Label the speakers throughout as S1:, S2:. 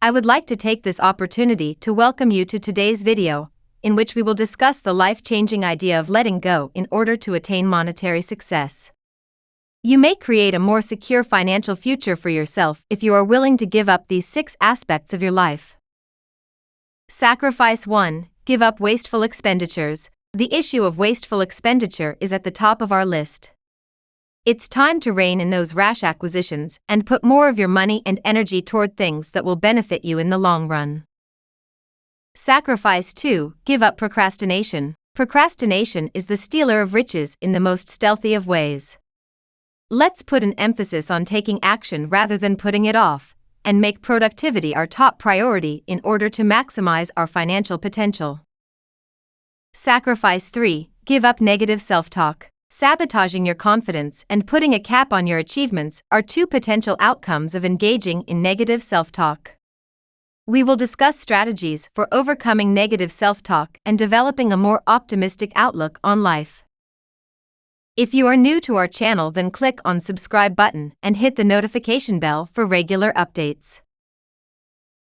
S1: I would like to take this opportunity to welcome you to today's video, in which we will discuss the life-changing idea of letting go in order to attain monetary success. You may create a more secure financial future for yourself if you are willing to give up these 6 aspects of your life. Sacrifice 1. Give up wasteful expenditures. The issue of wasteful expenditure is at the top of our list. It's time to rein in those rash acquisitions and put more of your money and energy toward things that will benefit you in the long run. Sacrifice 2. Give up procrastination. Procrastination is the stealer of riches in the most stealthy of ways. Let's put an emphasis on taking action rather than putting it off, and make productivity our top priority in order to maximize our financial potential. Sacrifice 3. Give up negative self-talk. Sabotaging your confidence and putting a cap on your achievements are 2 potential outcomes of engaging in negative self-talk. We will discuss strategies for overcoming negative self-talk and developing a more optimistic outlook on life. If you are new to our channel, then click on subscribe button and hit the notification bell for regular updates.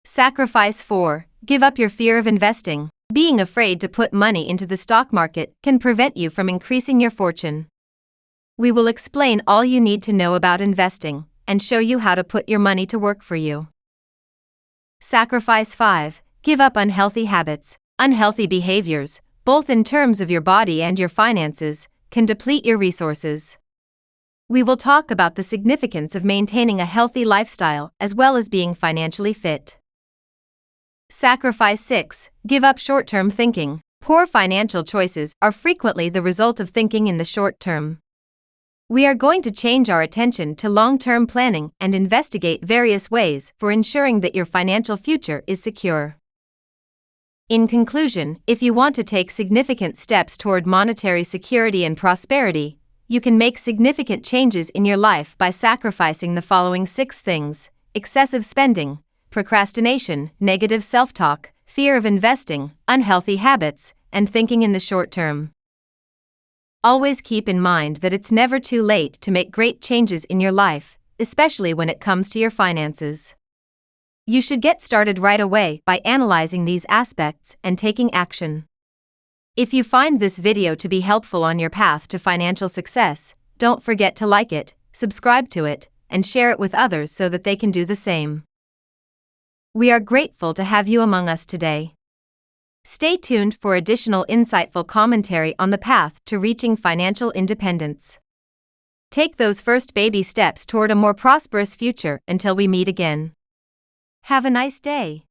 S1: Sacrifice 4. Give up your fear of investing. Being afraid to put money into the stock market can prevent you from increasing your fortune. We will explain all you need to know about investing and show you how to put your money to work for you. Sacrifice 5. Give up unhealthy habits. Unhealthy behaviors, both in terms of your body and your finances, can deplete your resources. We will talk about the significance of maintaining a healthy lifestyle as well as being financially fit. Sacrifice 6. Give up short-term thinking. Poor financial choices are frequently the result of thinking in the short term. We are going to change our attention to long-term planning and investigate various ways for ensuring that your financial future is secure. In conclusion, if you want to take significant steps toward monetary security and prosperity, you can make significant changes in your life by sacrificing the following 6 things: excessive spending, procrastination, negative self-talk, fear of investing, unhealthy habits, and thinking in the short term. Always keep in mind that it's never too late to make great changes in your life, especially when it comes to your finances. You should get started right away by analyzing these aspects and taking action. If you find this video to be helpful on your path to financial success, don't forget to like it, subscribe to it, and share it with others so that they can do the same. We are grateful to have you among us today. Stay tuned for additional insightful commentary on the path to reaching financial independence. Take those first baby steps toward a more prosperous future until we meet again. Have a nice day.